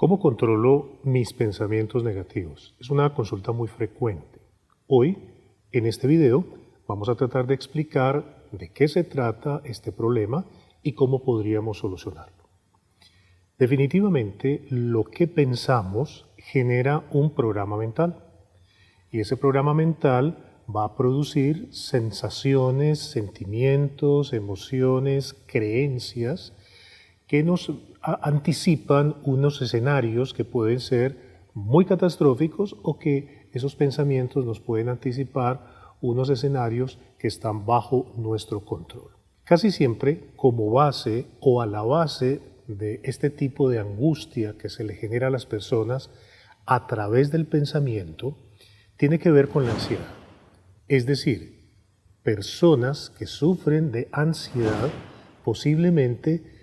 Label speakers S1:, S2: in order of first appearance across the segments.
S1: ¿Cómo controlo mis pensamientos negativos? Es una consulta muy frecuente. Hoy, en este video, vamos a tratar de explicar de qué se trata este problema y cómo podríamos solucionarlo. Definitivamente, lo que pensamos genera un programa mental y ese programa mental va a producir sensaciones, sentimientos, emociones, creencias que nos anticipan unos escenarios que pueden ser muy catastróficos o que esos pensamientos nos pueden anticipar unos escenarios que están bajo nuestro control. Casi siempre, como base o a la base de este tipo de angustia que se le genera a las personas a través del pensamiento, tiene que ver con la ansiedad. Es decir, personas que sufren de ansiedad posiblemente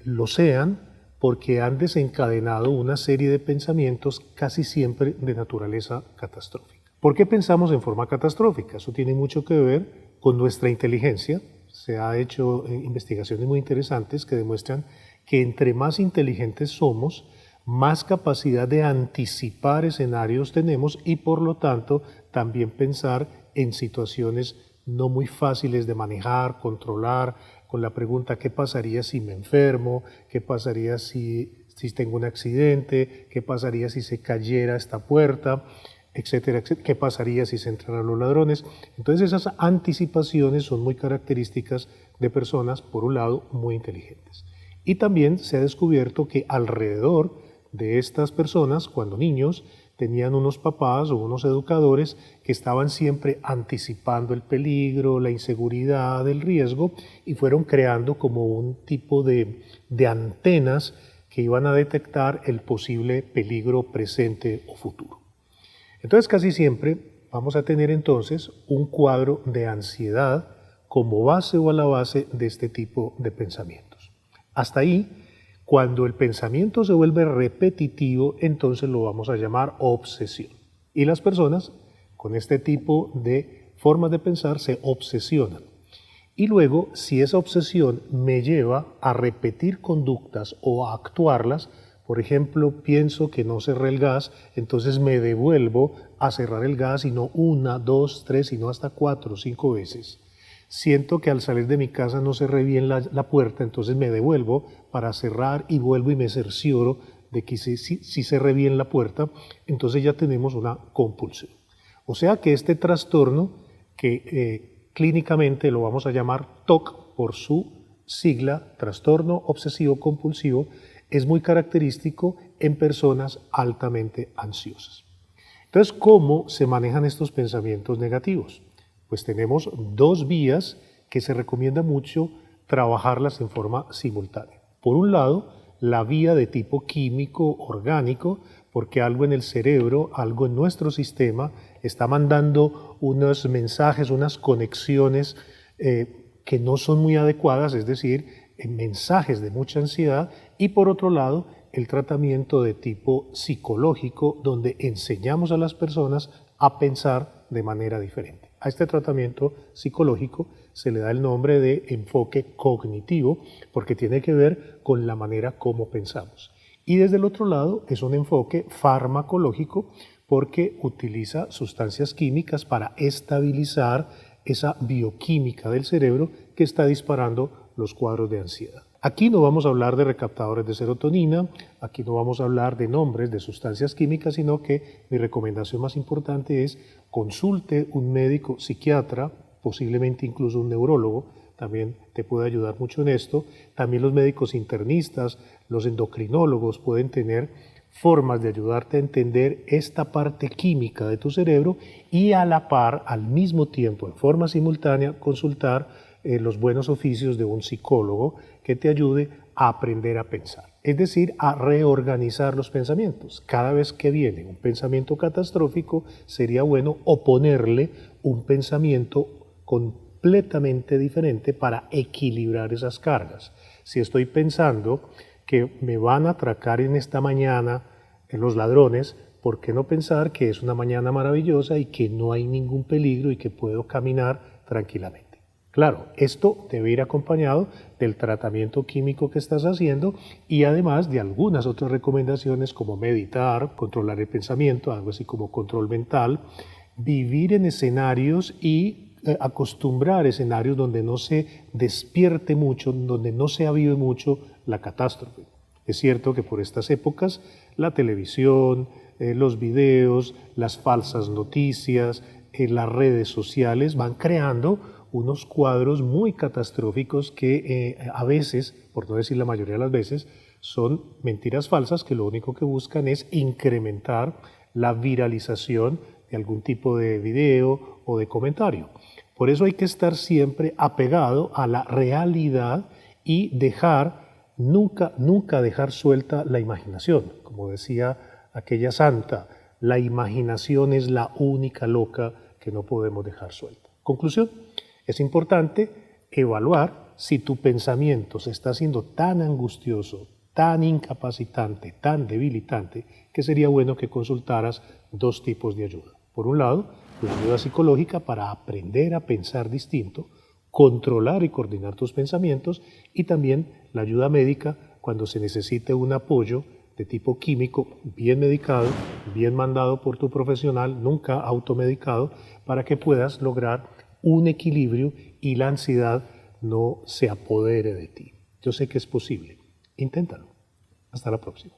S1: lo sean porque han desencadenado una serie de pensamientos casi siempre de naturaleza catastrófica. ¿Por qué pensamos en forma catastrófica? Eso tiene mucho que ver con nuestra inteligencia. Se han hecho investigaciones muy interesantes que demuestran que entre más inteligentes somos, más capacidad de anticipar escenarios tenemos y por lo tanto también pensar en situaciones no muy fáciles de manejar, controlar, con la pregunta ¿qué pasaría si me enfermo? ¿Qué pasaría si tengo un accidente? ¿Qué pasaría si se cayera esta puerta? Etcétera, etcétera. ¿Qué pasaría si se entraran los ladrones? Entonces esas anticipaciones son muy características de personas, por un lado, muy inteligentes. Y también se ha descubierto que alrededor de estas personas, cuando niños, tenían unos papás o unos educadores que estaban siempre anticipando el peligro, la inseguridad, el riesgo y fueron creando como un tipo de antenas que iban a detectar el posible peligro presente o futuro. Entonces casi siempre vamos a tener entonces un cuadro de ansiedad como base o a la base de este tipo de pensamientos. Hasta ahí, cuando el pensamiento se vuelve repetitivo, entonces lo vamos a llamar obsesión. Y las personas con este tipo de formas de pensar se obsesionan. Y luego, si esa obsesión me lleva a repetir conductas o a actuarlas, por ejemplo, pienso que no cerré el gas, entonces me devuelvo a cerrar el gas y no una, dos, tres, sino hasta 4 o 5 veces. Siento que al salir de mi casa no cerré bien la puerta, entonces me devuelvo para cerrar y vuelvo y me cercioro de que si cerré bien la puerta, entonces ya tenemos una compulsión. O sea que este trastorno, que clínicamente lo vamos a llamar TOC por su sigla, trastorno obsesivo compulsivo, es muy característico en personas altamente ansiosas. Entonces, ¿cómo se manejan estos pensamientos negativos? Pues tenemos dos vías que se recomienda mucho trabajarlas en forma simultánea. Por un lado, la vía de tipo químico, orgánico, porque algo en el cerebro, algo en nuestro sistema está mandando unos mensajes, unas conexiones que no son muy adecuadas, es decir, mensajes de mucha ansiedad. Y por otro lado, el tratamiento de tipo psicológico, donde enseñamos a las personas a pensar de manera diferente. A este tratamiento psicológico se le da el nombre de enfoque cognitivo porque tiene que ver con la manera como pensamos. Y desde el otro lado es un enfoque farmacológico porque utiliza sustancias químicas para estabilizar esa bioquímica del cerebro que está disparando los cuadros de ansiedad. Aquí no vamos a hablar de recaptadores de serotonina, aquí no vamos a hablar de nombres de sustancias químicas, sino que mi recomendación más importante es consulte un médico psiquiatra, posiblemente incluso un neurólogo, también te puede ayudar mucho en esto. También los médicos internistas, los endocrinólogos pueden tener formas de ayudarte a entender esta parte química de tu cerebro y a la par, al mismo tiempo, en forma simultánea, consultar los buenos oficios de un psicólogo que te ayude a aprender a pensar, es decir, a reorganizar los pensamientos. Cada vez que viene un pensamiento catastrófico, sería bueno oponerle un pensamiento completamente diferente para equilibrar esas cargas. Si estoy pensando que me van a atracar en esta mañana los ladrones, ¿por qué no pensar que es una mañana maravillosa y que no hay ningún peligro y que puedo caminar tranquilamente? Claro, esto debe ir acompañado del tratamiento químico que estás haciendo y además de algunas otras recomendaciones como meditar, controlar el pensamiento, algo así como control mental, vivir en escenarios y acostumbrar escenarios donde no se despierte mucho, donde no se avive mucho la catástrofe. Es cierto que por estas épocas la televisión, los videos, las falsas noticias, las redes sociales van creando unos cuadros muy catastróficos que a veces, por no decir la mayoría de las veces, son mentiras falsas que lo único que buscan es incrementar la viralización de algún tipo de video o de comentario. Por eso hay que estar siempre apegado a la realidad y nunca dejar suelta la imaginación. Como decía aquella santa, la imaginación es la única loca que no podemos dejar suelta. Conclusión, es importante evaluar si tu pensamiento se está haciendo tan angustioso, tan incapacitante, tan debilitante, que sería bueno que consultaras dos tipos de ayuda. Por un lado, la ayuda psicológica para aprender a pensar distinto, controlar y coordinar tus pensamientos, y también la ayuda médica cuando se necesite un apoyo de tipo químico, bien medicado, bien mandado por tu profesional, nunca automedicado, para que puedas lograr un equilibrio y la ansiedad no se apodere de ti. Yo sé que es posible. Inténtalo. Hasta la próxima.